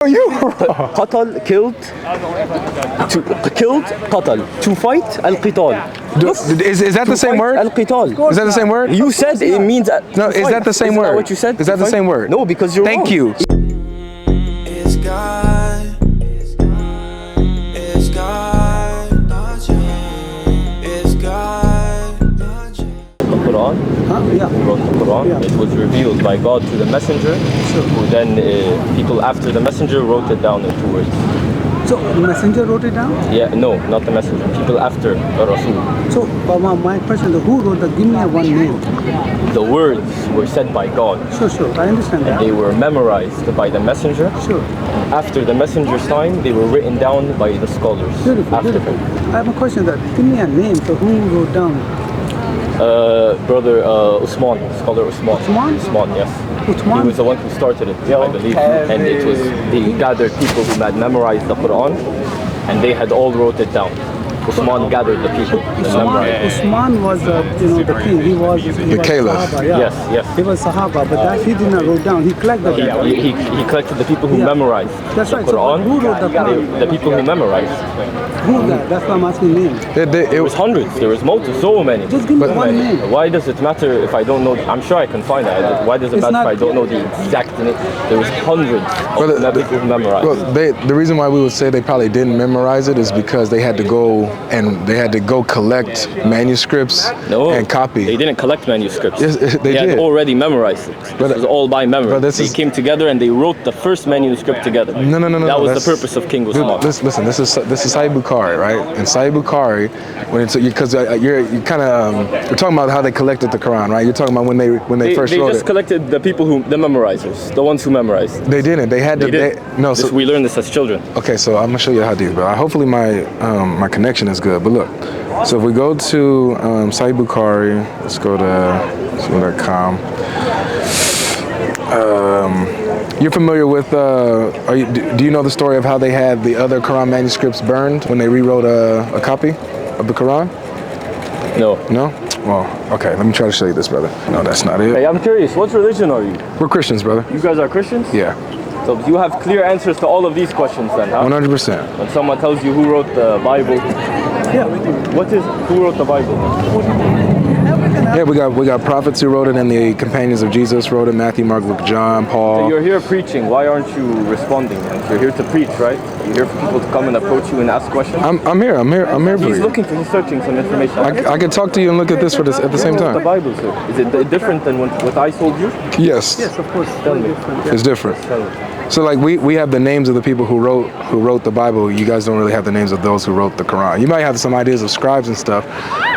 You قتل, killed, قتل, to fight, القتال. Is that the same word? القتال. Is that the same word? You said it means no. Is that the same word? That what you said? Is that the same word? No, because you're Thank wrong. you. It's God. It's God. It's God. The Quran. Yeah. Who wrote the Quran? Yeah. It was revealed by God to the messenger, who then people after the messenger wrote it down into words. So the messenger wrote it down? Yeah, no, not the messenger. People after the Rasul. So my question, who wrote the, give me one name. The words were said by God. Sure, I understand that. They were memorized by the messenger. Sure. After the messenger's time, they were written down by the scholars. Beautiful. I have a question that, give me a name, so who wrote down? Brother Usman, scholar Usman. Usman, yes. Uthman? He was the one who started it, I believe. And it was, they gathered people who had memorized the Quran, and they had all wrote it down. Usman gathered the people. Usman was, the king. He was caliph. Sahaba, yeah. Yes. He was Sahaba, but that he did not wrote down. He collected that. He collected the people who memorized That's the right. Quran. So who wrote the Quran? The people who memorized. Who that? That's why I'm asking names. It was hundreds. There was multiple, so many. Just give me one name. Why does it matter if I don't know? I'm sure I can find it. Why does it matter if I don't know the exact name? There was hundreds of people who memorized. Well, the reason why we would say they probably didn't memorize it is because they had to go collect manuscripts and copy. They didn't collect manuscripts. Yes, they had did. already memorized it. It was all by memory. They came together and they wrote the first manuscript together. No. That was the purpose of King Usman. Listen, this is Sahih Bukhari, right? And Sahih Bukhari, when it's because you're kind of we're talking about how they collected the Quran, right? You're talking about when they first wrote it. They just collected the people the memorizers, the ones who memorized. They didn't. They had to. We learned this as children. Okay, so I'm gonna show you how to do, but hopefully my connection is good. But look, so if we go to Sahih Bukhari, let's go to Zelle.com. You're familiar with? Do you know the story of how they had the other Quran manuscripts burned when they rewrote a copy of the Quran? No. No? Well, okay. Let me try to show you this, brother. No, that's not it. Hey, I'm curious. What religion are you? We're Christians, brother. You guys are Christians? Yeah. So you have clear answers to all of these questions then, huh? 100%. When someone tells you who wrote the Bible, Yeah, we do. Who wrote the Bible? Yeah, we got prophets who wrote it, and the companions of Jesus wrote it. Matthew, Mark, Luke, John, Paul. So you're here preaching. Why aren't you responding? You're here to preach, right? You're here for people to come and approach you and ask questions. I'm here for He's you. He's searching some information. I can talk to you and look at this at the same The time. Bible, sir. Is it different than what I told you? Yes. Yes, of course. Tell me. It's different. Tell me. So like we have the names of the people who wrote the Bible. You guys don't really have the names of those who wrote the Quran. You might have some ideas of scribes and stuff,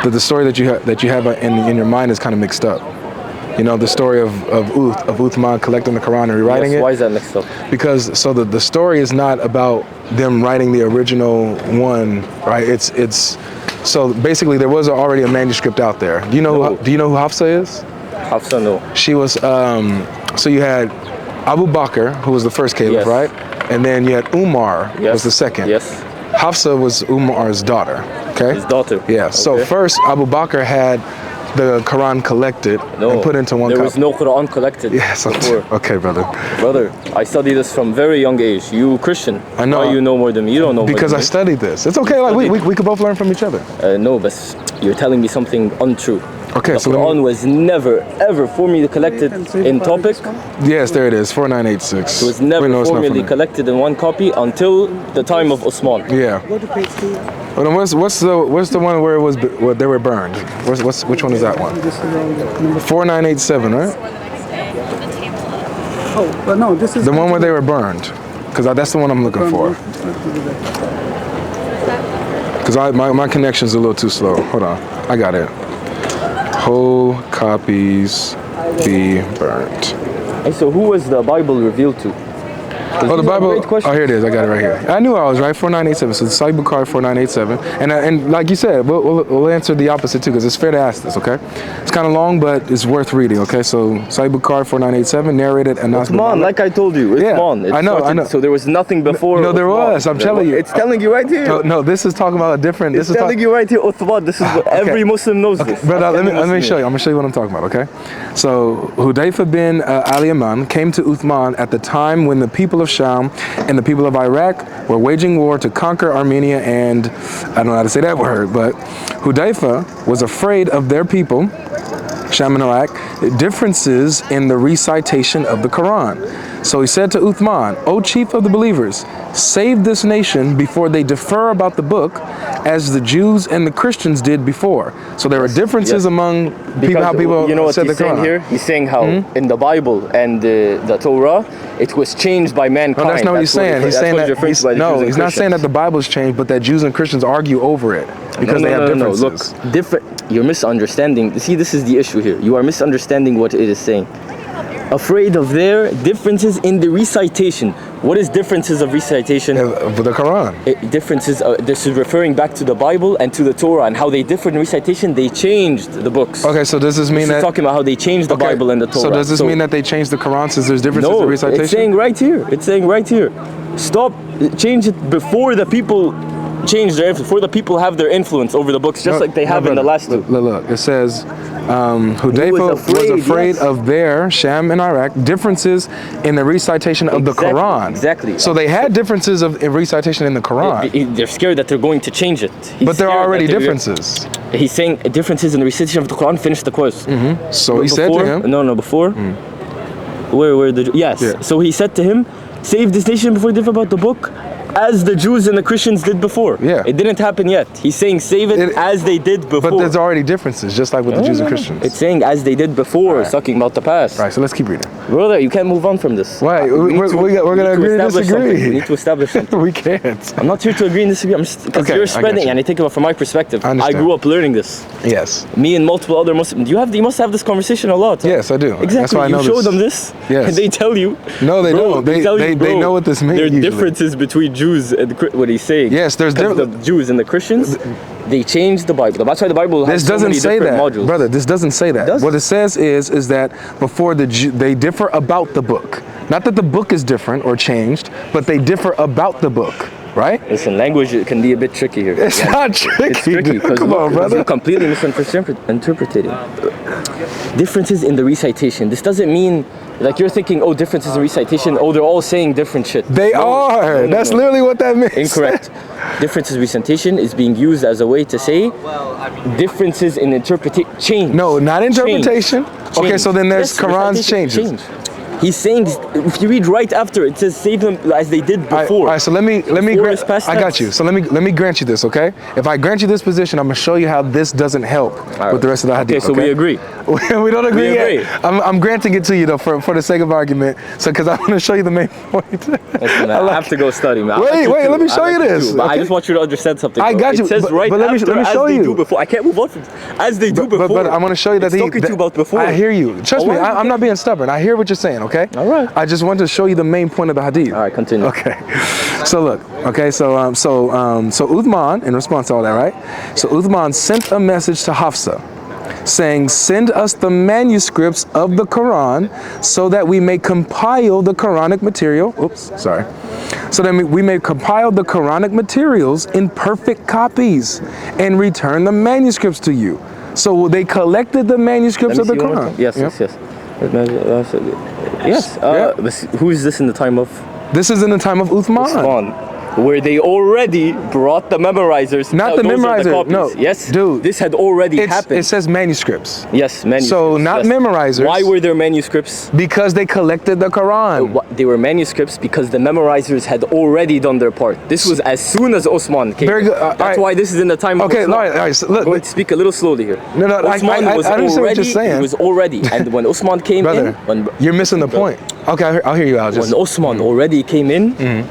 but the story that you have in your mind is kind of mixed up. You know, the story of Uthman collecting the Quran and rewriting it. Why is that mixed up? Because the story is not about them writing the original one, right? It's so basically there was already a manuscript out there. Do you know who Hafsa is? Hafsa, no. She was so you had Abu Bakr, who was the first caliph, Yes. right? And then you had Umar, was the second. Yes. Hafsa was Umar's daughter, okay? His daughter. Yeah, so Okay. first Abu Bakr had the Quran collected and put into one There copy. was no Quran collected before. Okay, brother. Brother, I studied this from very young age. You Christian. I know. Why you know more than me? You don't know Because more I than studied this. It's okay, like we could both learn from each other. me. No, but you're telling me something untrue. Okay, The so Quran was never, ever formally collected in topic. yes, there it is, 4986. It was never formally collected in one copy until the time of Osman. Yeah. Go to page 2. But then what's the one where they were burned? Which one is that one? This is number 4987, right? Oh, but no, this is The one where they were burned, because that's the one I'm looking for. Because my connection's a little too slow. Hold on, I got it. Whole copies be burnt. And so who was the Bible revealed to? Oh, the Bible. Oh, here it is. I got it right here. I knew I was right. 4987. So Sahih Bukhari 4987. And like you said, we'll answer the opposite too, because it's fair to ask this. Okay. It's kind of long, but it's worth reading. Okay. So Sahih Bukhari 4987 narrated Anas. Come on, like I told you, it's on. I know. So there was nothing before. No, there was. I'm telling you. It's telling you right here. No, this is talking about a different. It's telling you right here, Uthman. This is what every Muslim knows. This. Brother, let me show you. I'm gonna show you what I'm talking about. Okay. So Hudayfa bin Ali Yaman came to Uthman at the time when the people of Sham and the people of Iraq were waging war to conquer Armenia and, I don't know how to say that word, but Hudayfa was afraid of their people, Sham and Iraq, differences in the recitation of the Quran. So he said to Uthman, O chief of the believers, save this nation before they differ about the book, as the Jews and the Christians did before. So there were differences among people, how people you know what said he's the saying Quran. here? He's saying how in the Bible and the Torah, it was changed by mankind. No, that's not what he's saying. He's saying that he's not saying that the Bible's changed, but that Jews and Christians argue over it because they have differences. No, look, you're misunderstanding. See, this is the issue here. You are misunderstanding what it is saying. Afraid of their differences in the recitation. What is differences of recitation? For the Quran. Differences. This is referring back to the Bible and to the Torah and how they differ in recitation. They changed the books. Okay, so does this mean that talking about how they changed the Bible and the Torah? So does this mean that they changed the Quran since there's differences in recitation? No, it's saying right here. It's saying right here. Stop. Change it before the people change their influence. Before the people have their influence over the books, just like they have in the last two. Look, it says Hudayfa was afraid of their, Sham and Iraq, differences in the recitation of the Quran. Exactly. So they had differences in recitation in the Quran. They're scared that they're going to change it. But there are already differences. He's saying differences in the recitation of the Quran. Finish the quote. So he said to him. No, before. Where the yes. Yeah. So he said to him, save this nation before they differ about the book, as the Jews and the Christians did before. Yeah. It didn't happen yet. He's saying save it as they did before. But there's already differences, just like with the Jews and Christians. It's saying as they did before. It's talking about the past. Right, so let's keep reading. Brother, you can't move on from this. Why? We're going to agree to disagree. We need to establish something. We can't. I'm not here to agree and disagree. Because you're spreading, and I think about it from my perspective. I grew up learning this. Yes. Me and multiple other Muslims. You must have this conversation a lot. Huh? Yes, I do. Exactly. That's why I know you show them this, yes. and they tell you. No, they don't. They know what this means. There are usually. differences between Jews and what he's saying. Yes, there's the Jews and the Christians. They changed the Bible. That's why the Bible has so many different modules. Brother. This doesn't say that. What it says is that before they differ about the book. Not that the book is different or changed, but they differ about the book. Right? Listen, language can be a bit tricky here. It's not tricky. It's tricky because you're completely misinterpreting. Differences in the recitation. This doesn't mean like you're thinking, oh, differences in recitation. Oh, they're all saying different shit. They are. That's literally what that means. Incorrect. Differences in recitation is being used as a way to say differences in interpretation. Change. No, not interpretation. Change. Okay, so then there's Quran's changes. Change. He's saying, if you read right after, it says save them as they did before. All right, so let me grant, I got you. So let me grant you this, okay? If I grant you this position, I'm gonna show you how this doesn't help with the rest of the hadith. Okay, so we agree. We don't agree yet. I'm granting it to you though for the sake of argument. So because I want to show you the main point. Listen, I have to go study, man. Wait, let me show you this. But I just want you to understand something. I got you. It says right let me show you. As they do before. I can't move on from as they do before. But I want to show you that talking to you about before. I hear you. Trust me, I'm not being stubborn. I hear what you're saying. Okay. All right. I just want to show you the main point of the hadith. All right, continue. Okay. So look. Okay. So Uthman, in response to all that, right? So Uthman sent a message to Hafsa, saying, "Send us the manuscripts of the Quran, so that we may compile the Quranic material." Oops, sorry. So then we may compile the Quranic materials in perfect copies and return the manuscripts to you. So they collected the manuscripts of the Quran. Yes. Who is this in the time of? This is in the time of Uthman. Where they already brought the memorizers. Not the memorizers. No. Yes, dude. This had already happened. It says manuscripts. Yes, manuscripts. So not memorizers. Why were there manuscripts? Because they collected the Quran. They were manuscripts because the memorizers had already done their part. This was as soon as Osman came. Very good. That's why this is in the time of Osman. All right. So look, speak a little slowly here. No. Osman I understand what you're saying. He was already, and when Osman came in, you're missing the point. Okay, I'll hear you out. When Osman already came in.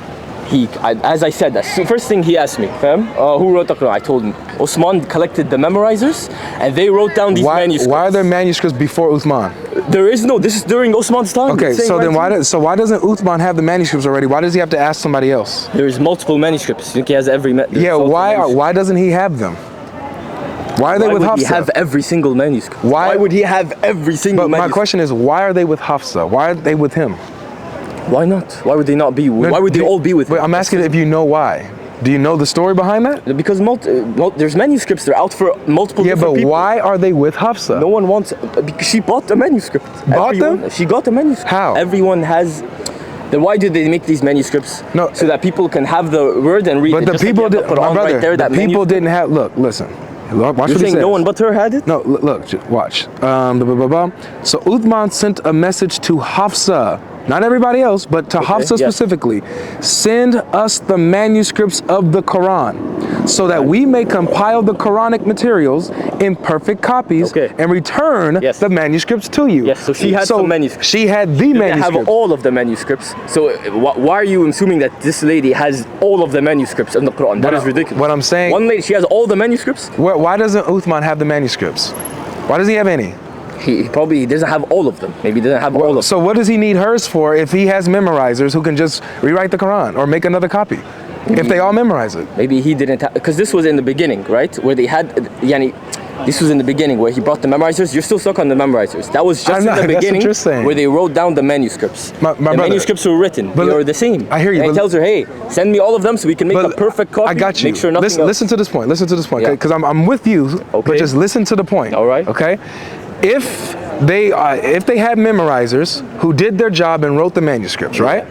As I said, the first thing he asked me, fam, who wrote the Quran? I told him, Osman collected the memorizers and they wrote down these manuscripts. Why are there manuscripts before Uthman? There is no, this is during Osman's time. Okay, so then why doesn't Uthman have the manuscripts already? Why does he have to ask somebody else? There's multiple manuscripts. I think he has every why doesn't he have them? Why are they with Hafsa? Why would he have every single manuscript? Why would he have every single manuscript? My question is, why are they with Hafsa? Why are they with him? Why not? Why would they not be? Why would they all be with him? I'm asking if you know why. Do you know the story behind that? Because there's manuscripts. They're out for multiple different people. Why are they with Hafsa? No one wants... Because she bought the manuscript. Bought them? She got the manuscript. How? Everyone has... Then why do they make these manuscripts? No. So that people can have the word and read But it. the Just like people, you have the my Quran brother, right there, the that people didn't have. Look, listen. Look, watch You're what he saying says. no one but her had it? No, look, watch. So Uthman sent a message to Hafsa, not everybody else, but to Hafsa yes. specifically. Send us the manuscripts of the Quran so that we may compile the Quranic materials in perfect copies and return the manuscripts to you. Yes, so she had some manuscripts. She had the They manuscripts. have all of the manuscripts. So why are you assuming that this lady has all of the manuscripts in the Quran? That is ridiculous. What I'm saying... One lady, she has all the manuscripts? Why doesn't Uthman have the manuscripts? Why does he have any? He probably doesn't have all of them. Maybe he doesn't have all of them. So what does he need hers for if he has memorizers who can just rewrite the Quran or make another copy? If they all memorize it. Maybe he didn't have, because this was in the beginning, right? Where they had, this was in the beginning where he brought the memorizers. You're still stuck on the memorizers. That was just in the beginning where they wrote down the manuscripts. The manuscripts were written. They were the same. I hear you. And he tells her, hey, send me all of them so we can make a perfect copy. I got you. Make sure nothing listen to this point. Listen to this point. Because I'm with you, but just listen to the point. All right. Okay? If they had memorizers who did their job and wrote the manuscripts, right?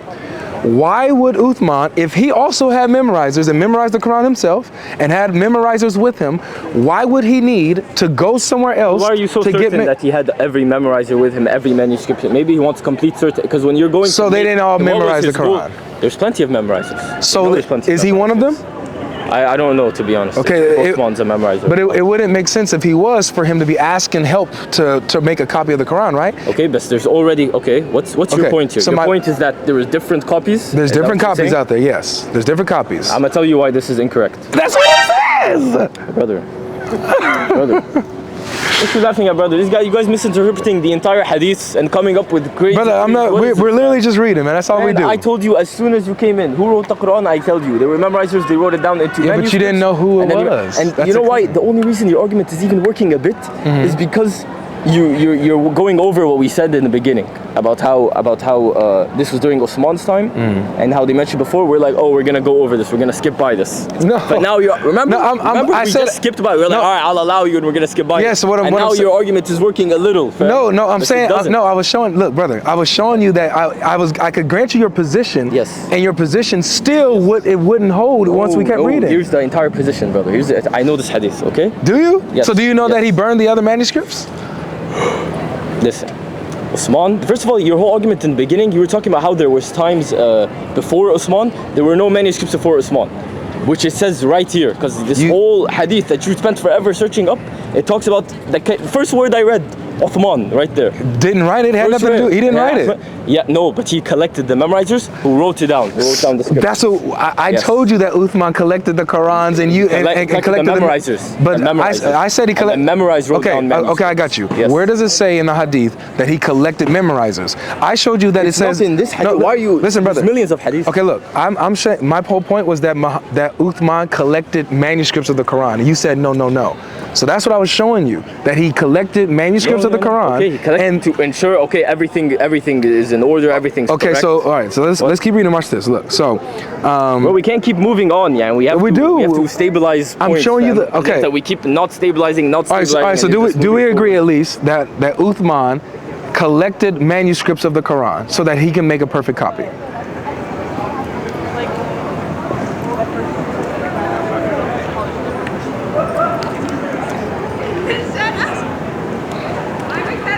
Why would Uthman, if he also had memorizers and memorized the Quran himself and had memorizers with him, why would he need to go somewhere else? Why are you so certain that he had every memorizer with him, every manuscript? Maybe he wants complete certainty, because when you're going so they didn't all memorize the Quran. There's plenty of memorizers. So is he one of them? I don't know, to be honest. Okay, Uthman's a memorizer. But it wouldn't make sense if he was for him to be asking help to make a copy of the Quran, right? Okay, but there's already, what's your point here? So your point is that there is different copies? There's different copies out there, yes. There's different copies. I'm gonna tell you why this is incorrect. That's what it says! Brother. What you laughing at, brother? You guys misinterpreting the entire hadith and coming up with crazy... Brother, I'm not, we're literally just reading, man. That's all we do. I told you as soon as you came in. Who wrote the Quran? I told you. They were memorizers. They wrote it down into manuscripts. But you didn't know who it was. And you know why? The only reason your argument is even working a bit is because you're going over what we said in the beginning about how this was during Osman's time and how they mentioned before. We're like, oh, we're gonna go over this. We're gonna skip by this. No. But now you remember. No, I said just skipped by. We're like, all right, I'll allow you, and we're gonna skip by. Yeah. So what I'm now your argument is working a little. Fam. No. I'm saying I was showing. Look, brother, I was showing you that I could grant you your position. Yes. And your position still wouldn't hold once we kept reading. Here's the entire position, brother. I know this hadith. Okay. Do you? Yes. So do you know that he burned the other manuscripts? Listen, Osman, first of all, your whole argument in the beginning, you were talking about how there was times before Osman, there were no manuscripts before Osman, which it says right here, because this whole hadith that you spent forever searching up, it talks about the first word I read, Uthman, right there. Didn't write it, had nothing to do, he didn't write it. Yeah, no, but he collected the memorizers who wrote it down, who wrote down the script. That's what, I told you that Uthman collected the Qurans and you collected the memorizers. But I said he collected. Memorized wrote down manuscripts. Okay, I got you. Yes. Where does it say in the hadith that he collected memorizers? I showed you that it says. Not in this hadith. No, why are you? Listen, brother. There's millions of hadiths. Okay, look, I'm saying my whole point was that that Uthman collected manuscripts of the Quran, and you said no. So that's what I was showing you, that he collected manuscripts of the Quran. Okay, he collected to ensure everything is in order, everything's okay, correct. so all right, so let's keep reading. Watch this. Look, so well, we can't keep moving on, yeah. We have to stabilize. I'm showing you the that we keep not stabilizing. All right, so do we agree at least that Uthman collected manuscripts of the Quran so that he can make a perfect copy?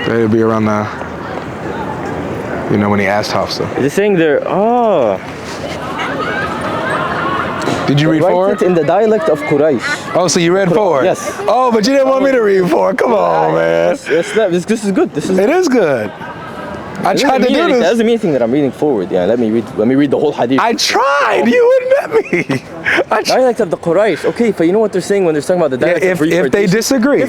It'll be around when he asked Hafsa. Is it saying there? Oh. Did you read forward? It in the dialect of Quraysh. Oh, so you read forward? Yes. Oh, but you didn't want me to read forward. Come on, man. This is good. It is good. I tried to do this. That doesn't mean anything that I'm reading forward. Yeah, let me read the whole hadith. I tried. You wouldn't let me. Dialect of the Quraysh. Okay, but you know what they're saying when they're talking about the dialect of if they disagree.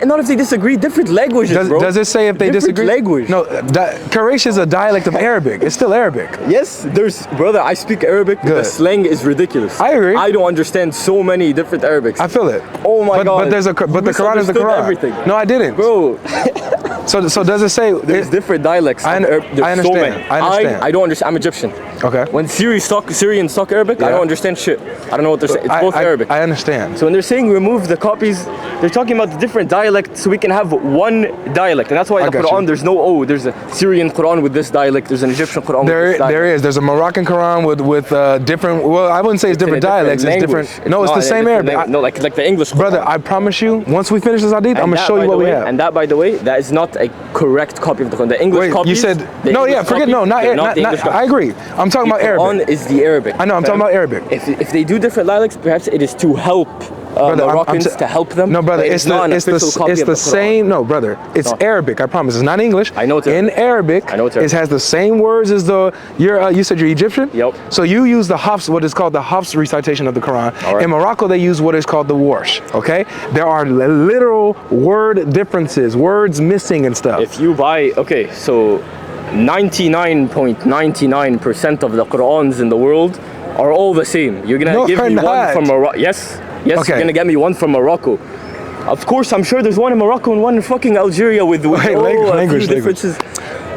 Not if they disagree, different languages, bro. Does it say if they disagree? Language. No, Quraysh is a dialect of Arabic. It's still Arabic. Yes, brother, I speak Arabic, but the slang is ridiculous. I agree. I don't understand so many different Arabics. I feel it. Oh my God. But the Quran is the Quran. Everything. No, I didn't. Bro. So does it say? There's different dialects. I There's understand. so many. I understand. I don't understand. I'm Egyptian. Okay. When Syrians talk Arabic, I Yeah. don't understand shit. I don't know what they're saying. It's both Arabic. I understand. So when they're saying remove the copies, they're talking about the different dialects so we can have one dialect. And that's why I the got Quran, you. there's no, there's a Syrian Quran with this dialect, there's an Egyptian Quran with this dialect. There is. There's a Moroccan Quran with different. Well, I wouldn't say it's different in a dialects. It's language. different. No, it's not the in a same different Arabic. language. No, like the English Quran. Brother, I promise you, once we finish this hadith, I'm gonna show you what we have. And that, by the way, that is not a correct copy of the Quran. The English Wait, copies. you said the no? English Yeah, forget copies, no, not they're the English I copies. agree. I'm talking about The Arabic. Quran is the Arabic. I know. I'm talking about Arabic. If they do different dialects, perhaps it is to help Brother, Moroccans to help them. No, brother, but it's not an official copy it's of the Quran. same. No, brother, it's No. Arabic. I promise. It's not English. I know it's in Arabic. Arabic. I know it's It Arabic. has the same words as the. You said you're Egyptian. Yep. So you use the Hafs, what is called the Hafs recitation of the Quran. All right. In Morocco, they use what is called the Warsh. Okay. There are literal word differences, words missing and stuff. If you buy, okay, so 99.99% of the Qurans in the world are all the same. You're gonna No, give they're me one not. from Morocco. Yes, Okay. you're gonna get me one from Morocco. Of course, I'm sure there's one in Morocco and one in fucking Algeria with Wait, a few language. differences.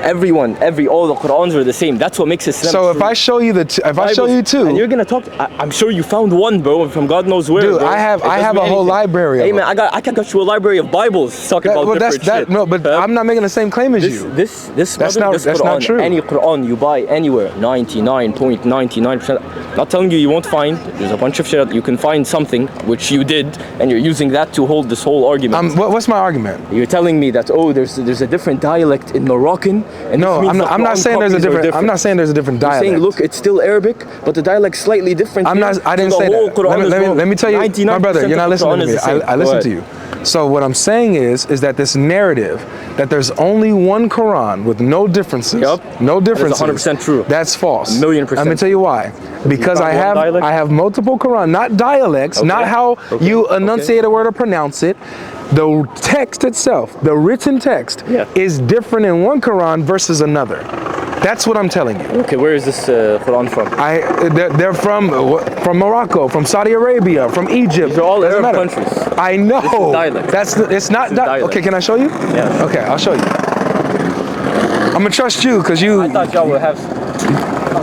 All the Qurans are the same. That's what makes Islam So if true. I show you if I show you two, and you're gonna talk, I'm sure you found one, bro, from God knows where. Dude, bro. I have It doesn't a mean whole anything. library of Hey them. man, I got you a library of Bibles talking about well, different shit. no, but Huh? I'm not making the same claim as you. This That's brother, not- this that's Quran, not true. Any Quran you buy anywhere, 99.99%. Not telling you won't find. There's a bunch of shit. You can find something which you did, and you're using that to hold this whole argument. What's my argument? You're telling me that there's a different dialect in Moroccan, and No, this means the I'm not Quran saying there's a copies are different. I'm not saying there's a different You're dialect. saying, look, it's still Arabic, but the dialect's slightly different. I didn't so say the whole that. Quran is wrong. Let me tell you, my 99% brother, you're not of the listening Quran to me. is the same. I Go listen ahead. to you. So what I'm saying is that this narrative that there's only one Quran with no differences, Yup. no differences, 100% true. That's false. 1,000,000%. Let me tell you why. Because found one dialect? I have multiple Quran, not dialects, Okay. not how Okay. you enunciate a word or pronounce it. The text itself, the written text, Yeah. is different in one Quran versus another. That's what I'm telling you. Okay, where is this Quran from? They're from Morocco, from Saudi Arabia, from Egypt. These are all Doesn't Arab matter. countries. I know. This is dialect. It's not. This is dialect. Okay, can I show you? Yeah. Okay, I'll show you. I'm gonna trust you because you I thought y'all would have.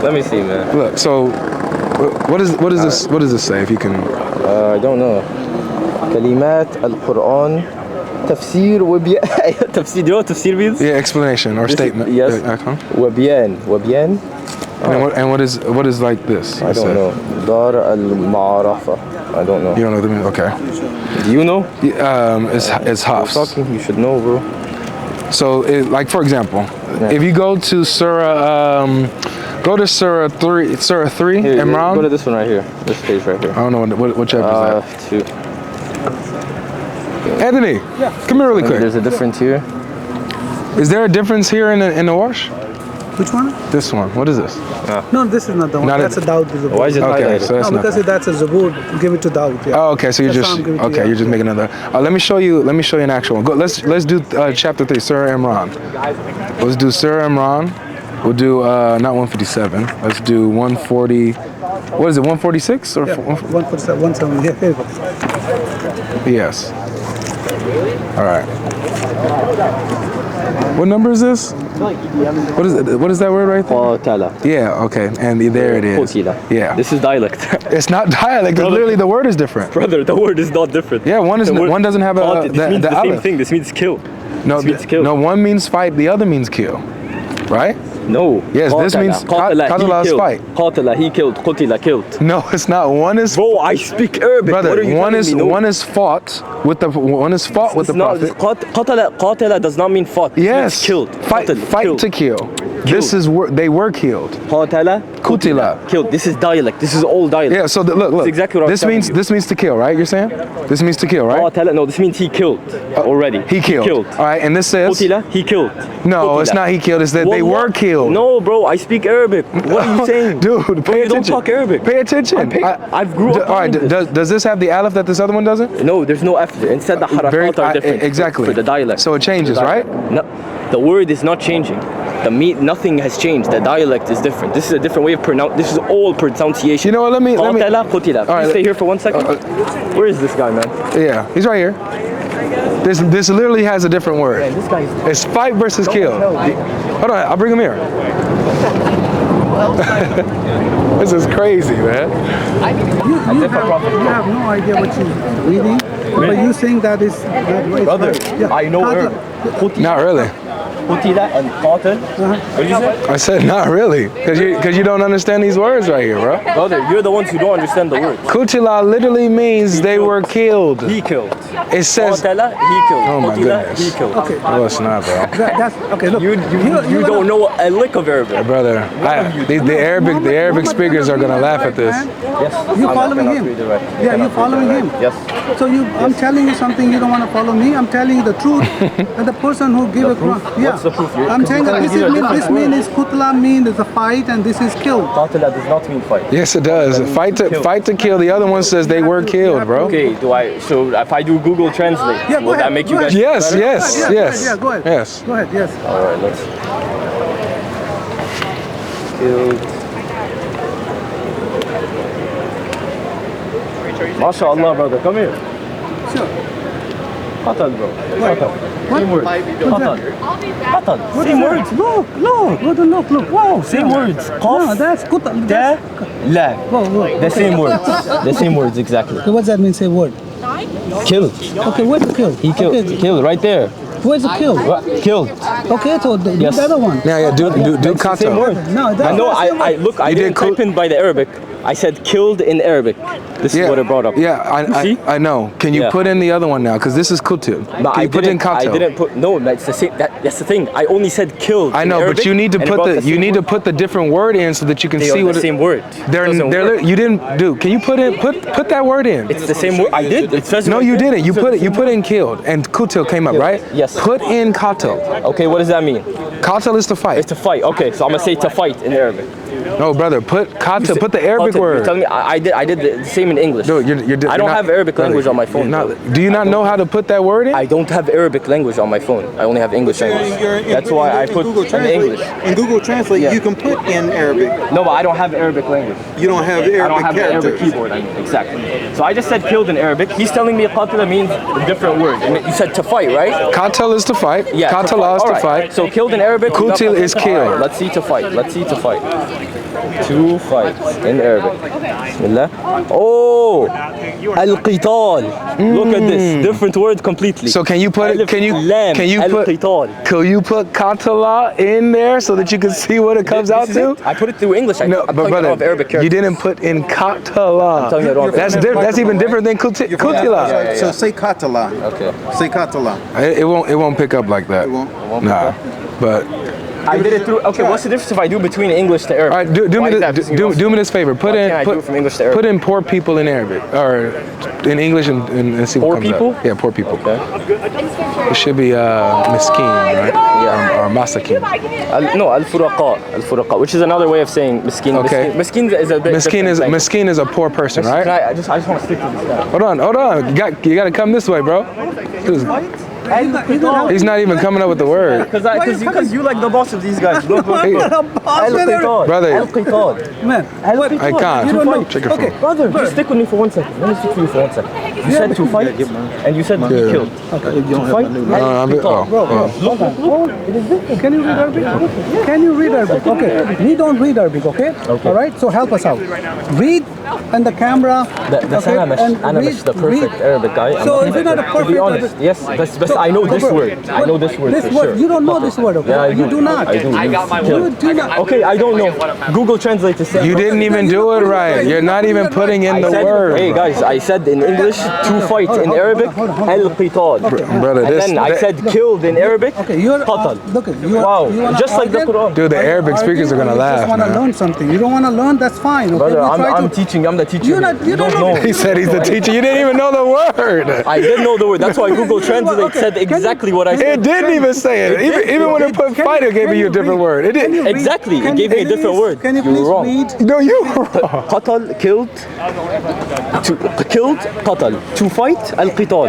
Let me see, man. look. So, what does this say? If you can. I don't know. كلمات القرآن تفسير وبيان. تفسير. You know what تفسير means? Yeah, explanation or statement. Yes. Okay. وبيان. وبيان. And what is like this? I don't know. دار المعرفة. I don't know. You don't know what it means? Okay. Do you know? It's Hafs. Fucking, you should know, bro. So, like for example, if you go to Surah, go to Surah 3, Here, Imran. go to this one right here. This page right here. I don't know what chapter is that. Two. Anthony, come here really quick. There's a difference here. Is there a difference here in the wash? Which one? This one. What is this? No, this is not the one. Not That's a Dawood. Zabur. Why is it Okay, highlighted? so that's No, not. because that's a Zabur. Give it to Dawood. Yeah. Oh, okay. So you're That's just how I'm giving it to okay. you. You're just making another. Let me show you. Let me show you an actual one. Go. Let's do chapter 3, Surah Imran. Let's do Surah Imran. We'll do not 157. Let's do 140. What is it? 146 or? Yeah, 147, 170. Yeah, here you go. Yes. All right. What number is this? What is it? What is that word right there? قاتل. Yeah. Okay. And there it is. قتل. Yeah. This is dialect. It's not dialect. It's literally the word is different. Brother, the word is not different. Yeah. One is The word- one doesn't have Qatil, this means the the same aleph. thing. This means kill. No, This means kill. no. One means fight. The other means kill. Right? No. Yes, this قاتل. means قاتل, qatala he is killed. fight. قاتل, he killed. قتل, killed. No, it's not. One is Bro, I speak Arabic. brother. What are you One telling is me? No. one is fought with the It's not, prophet. قاتل does not mean fought. It Yes. means killed. Fight. قاتل, Fight killed. to kill. This is they were killed. قاتل, Kutila. killed. This is dialect. This is all dialect. Yeah. So look. That's exactly what I was telling you. This means to kill, right? You're saying this means to kill, right? قاتل, no, this means he killed already. He killed. All right. And this says قتل, he killed. no. It's قتل. not he killed. It's that they Wallah- were killed. No, bro, I speak Arabic. What are you saying? Dude, Bro, pay you don't attention. talk Arabic. Pay attention. I've grew up All right. doing this. Does this have the aleph that this other one doesn't? No, there's no F. Instead, the harakat are different. Exactly. For the dialect. So it changes, The right? dialect. No, the word is not changing. Nothing has changed. The dialect is different. This is a different way of pronounce. This is all pronunciation. You know what? Let me. قاتل, قتل. All right, Please stay here for 1 second. Where is this guy, man? Yeah, he's right here. This literally has a different word. Man, this guy's It's fight versus kill. Hold on, I'll bring him here. This is crazy, man. You have no idea what you're reading, but you saying that is that way. brother. I know Qatl. Arabic. Not really. Qutila and qatal. What did you say? I said not really, because you don't understand these words right here, bro. Brother, you're the ones who don't understand the word. Kutila literally means they were killed. He killed. It says. Qatala, he killed. Oh my Qutila, goodness. he killed. Okay. No, it's not, bro. That's okay. Look, You don't know a lick of Arabic. Brother, the Arabic speakers are gonna laugh at this. Yes. You I'm following not him? read it right. Yeah, you following him. Yes. So I'm telling you something. You don't want to follow me. I'm telling you the truth. And the person who give a proof? Yeah. What's the proof? I'm saying that These are different this mean is kutla mean is a fight and this is kill. Qatala does not mean fight. Yes, it does. Fight to kill. The other one says they were killed, bro. Okay, so if I do Google Translate, Yeah, go will ahead. that make Go you guys ahead. Yes, better? yes, Yeah, yes. Yeah, go ahead. Yes. Go ahead. Yes. All right, let's. Killed. MashaAllah, brother, come here. Sure. Qatal, bro. Qatal. Same word. Qatal. Qatal. What Same is that? words. Look. Look. Wow, same words. No, Qaf, that's kutla. da, la. Whoa. The same words. The same words exactly. Okay, what does that mean? Say word. Killed. Okay, where's the kill? He killed. Okay, Killed right there. where's the kill? What? Killed. Okay, so do Yes. the other one. Yeah, do Same kata. word. No, that's I know. not the same I word. look. I You didn't did type in by the Arabic. I said killed in Arabic. This is what it brought up. Yeah, See? I know. Can you Yeah. put in the other one now? Because this is kutil. But Can you put in kato? I didn't put. No, that's the same. That's the thing. I only said killed. I in know, Arabic, but you need to and it put brought the same word. put the different word in so that you can They see are what the same word. They're Doesn't work. you didn't do. Can you put that word in? It's the same word. I did. It says No, right you there. didn't. You It put says it. You the put same in killed, and kutil came up, Killed. right? Yes. Put in kato. word. Okay, what does that mean? Kato is to fight. It's to fight. Okay, so I'm gonna say to fight in Arabic. No, brother. Put kato. Put the Arabic You're word. telling me I did the same in English. Dude, I don't have Arabic language on my phone. bro. Do you not know how to put that word in? I don't have Arabic language on my phone. I only have English language. That's why I put Google in Translate. English. In Google Translate, Yeah. you can put in Arabic. No, but I don't have Arabic language. You don't have the I don't Arabic have the Arabic characters. keyboard. I mean, exactly. So I just said killed in Arabic. He's telling me qatala means a different word. I mean, you said to fight, right? Katal is to fight. Yeah. Katala is All to right. fight. So killed in Arabic. Qutil is All kill. right, let's see to fight. Let's see to fight. To fight in Arabic. Bismillah. Oh, al-qital. Look at this. Different word completely. So can you put Alif, can you lam, can you put al-qital. can you put Katala in there so that you can see what it comes out This is to? it. I put it through English. No, I'm but telling you I don't have brother, Arabic you characters. didn't put in Katala. telling you I don't have That's even different than Kutila. So say Katala. Okay. Say Katala. It won't pick up like that. It won't? Nah, but I did it through. Okay, what's the difference if I do between English to Arabic? all right, do Why me is that? do me this favor. Put Why in can't I do it from English to Arabic? put in poor people in Arabic or in English and see what Poor comes people? up. Yeah, poor people. Okay. It should be miskin, right? Yeah. Or masakin. No, al-furaqa, which is another way of saying miskin. Okay. Miskin is a bit. Miskin is a poor person, Can right? I just want to stick to this guy. Hold on. You got to come this way, bro. He's not even coming up with the word. Because you like the boss of these guys. Look. Brother. Al-qital. Man, I can't. You don't know. Check your phone. Okay, Brother, just stick with me for 1 second. Let me stick to you for 1 second. You said to fight, and you said be Yeah. killed. To fight, Can you read Arabic? Can you read Arabic? Okay, we don't read Arabic, okay? All right, so help us out. Read and the camera. That's okay, أنا مش the perfect Arabic guy. I'm So not if you're not a To perfect be honest, Arabic- yes, but I know this word. I know this word for sure. You don't know this word, okay? Yeah, I You do not. I do. You do not. Okay, I don't know. Google Translate to say. You didn't even do it right. You're not even putting in the I said, word. hey guys, I said in English to fight in Arabic al-qital. Brother, And this then I said killed in Arabic Okay, you're qatal. look, you Wow, you wanna just like the argue? Quran. Dude, the Arabic speakers are gonna You laugh, just want to man. learn something. You don't want to learn, that's fine. Okay? Brother, We try I'm to- teaching. I'm the teacher. You're not- here. you don't know. He said he's the teacher. You didn't even know the word. I did know the word. That's why Google Translate Okay, said can you- exactly what I It said. didn't even say it. Even when it put fight, it gave you a different word. It didn't. Exactly, it gave me a different word. Can you You were please wrong. read? No, you were wrong. Qatal, killed. Killed, qatal. To fight, al-qital.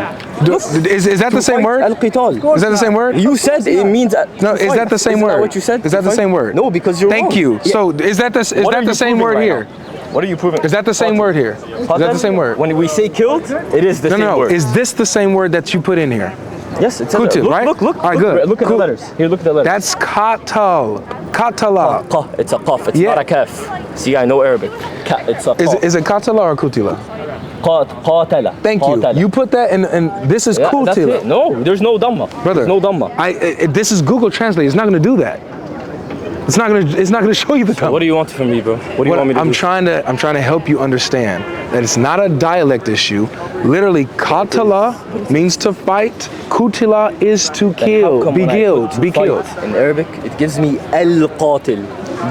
Is that the same word? Al-qital. Is that the same word? You said it means. No, to is fight. that the same Isn't that word? what you said? Is that To the fight? same word? No, because you're Thank wrong. you. Yeah. So is that the What are you same proving word right here? now? What are you proving? Is that the same word here? Is that the same word? When we say killed, it is the same No. word. Is this the same word that you put in here? Yes, it says Kutil, look, right? Look. All right, good. Look at the letters. Here, look at the letters. That's qatal. Qatala. Qaf. It's a qaf. It's Yeah. not a kaf. See, I know Arabic. It's a qaf. Is it qatala or kutila? Qatala. Thank you. Qatala. You put that and this is Yeah, that's kutila. it. No, there's no dhamma. Brother, There's no dhamma. This is Google Translate. It's not going to do that. It's not going to show you the dhamma. What do you want from me, bro? What do you want me to I'm do? trying to help you understand that it's not a dialect issue. Literally, qatala means to fight. Kutila is to How kill. come Be when I killed. put Be fight killed. in Arabic, it gives me al-qatil.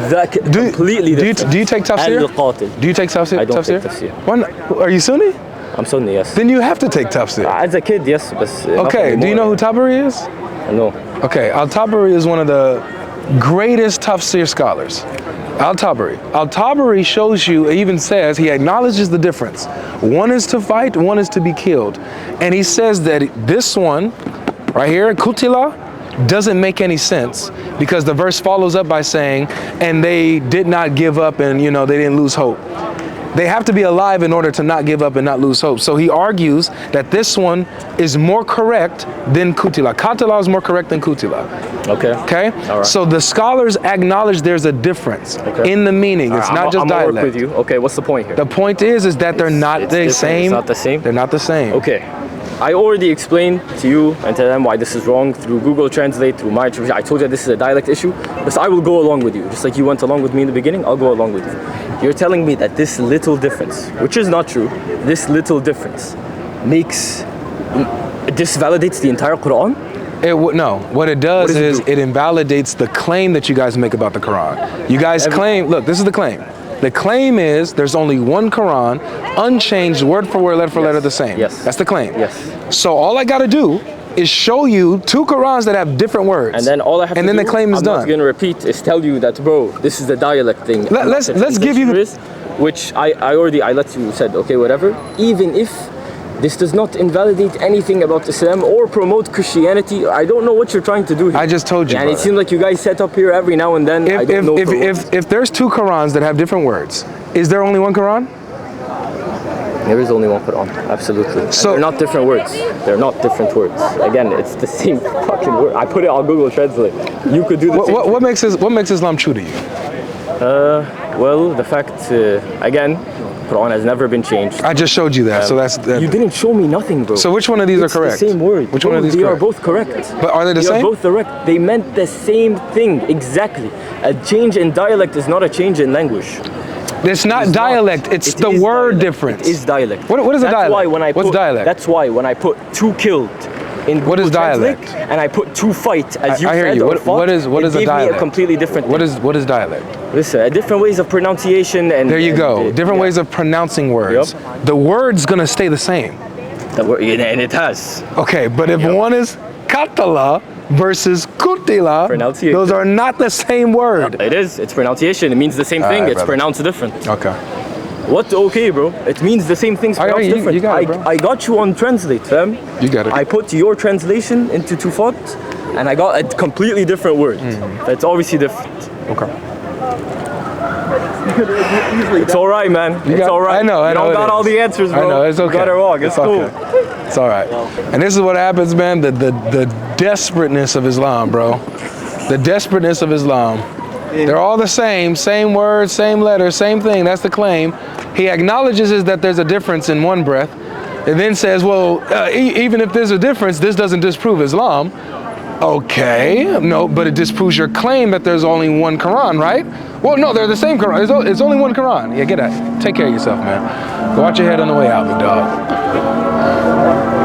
That completely different. Do you take tafsir? Al-qatil. Do you take tafsir? I don't take tafsir. Why not? Are you Sunni? I'm Sunni, yes. Then you have to take tafsir. As a kid, yes, but Okay. Do you know who Tabari is? No. Okay. Al-Tabari is one of the greatest tafsir scholars. Al-Tabari shows you, it even says, he acknowledges the difference. One is to fight, one is to be killed. And he says that this one, right here, Kutila, doesn't make any sense because the verse follows up by saying, and they did not give up and, you know, they didn't lose hope. They have to be alive in order to not give up and not lose hope. So he argues that this one is more correct than Kutila. Qatala is more correct than Kutila. Okay. Okay? All right. So the scholars acknowledge there's a difference in the meaning. It's not just I'm dialect. work with you. Okay, what's the point here? The point is that they're not it's the different. same. It's not the same? They're not the same. Okay. I already explained to you and to them why this is wrong through Google Translate, through my interpretation. I told you this is a dialect issue, but I will go along with you. Just like you went along with me in the beginning, I'll go along with you. You're telling me that this little difference, which is not true, this little difference this validates the entire Quran? No, what it does is it invalidates the claim that you guys make about the Quran. You guys claim, look, this is the claim. The claim is there's only one Quran, unchanged, word for word, letter for letter, the same. Yes. That's the claim. Yes. So all I got to do is show you two Qurans that have different words. And then all I have to do, the claim is I'm done. not going to repeat, is tell you that, bro, this is the dialect thing. Let's give you the... Which I let you said, okay, whatever. Even if this does not invalidate anything about Islam or promote Christianity, I don't know what you're trying to do here. I just told you, And it brother. seems like you guys set up here every now and then. I don't know If there's two Qurans that have different words, is there only one Quran? There is only one Quran, absolutely. And So- they're not different words. They're not different words. Again, it's the same fucking word. I put it on Google Translate. You could do the same. What makes Islam true to you? Well, the fact, again, Quran has never been changed. I just showed you that, so that's... You didn't show me nothing, bro. So which one of these are correct? It's the same word. Which one of these They are correct? both correct. But are they the They same? are both correct. They meant the same thing, exactly. A change in dialect is not a change in language. It's not dialect, it's It the is word dialect. difference. It is dialect. What is a That's dialect? Why when I What's put, dialect? That's why when I put two killed in What is Google Translate, dialect? and I put two fight, as you I hear said, you. or What fought, is it a gave me dialect? a completely different thing. What is dialect? Listen, different ways of pronunciation and... There you go. Different yeah. ways of pronouncing words. Yep. The word's gonna stay the same. The word, and it has. Okay, but if one is Qatala versus Kutila, Pronunciation. those are not the same word. It is. It's pronunciation. It means the same thing. right, It's brother. pronounced different. Okay. What? Okay, bro. It means the same thing's pronounced you different. got it, bro. I got you on Translate, fam. You got it. I put your translation into Tufat, and I got a completely different word. That's obviously different. Okay. It's all right, man. It's all right. I know. You don't it got is. all the answers, bro. I know. It's okay. You got it wrong. It's cool. Okay. It's all right. And this is what happens, man. The desperateness of Islam, bro. The desperateness of Islam. They're all the same word, same letter, same thing. That's the claim. He acknowledges is that there's a difference in one breath, and then says, well, even if there's a difference, this doesn't disprove Islam. Okay, no, but it disproves your claim that there's only one Quran, right? Well, no, they're the same Quran. It's only one Quran. Yeah, get out. Take care of yourself, man. Go watch your head on the way out, big dog.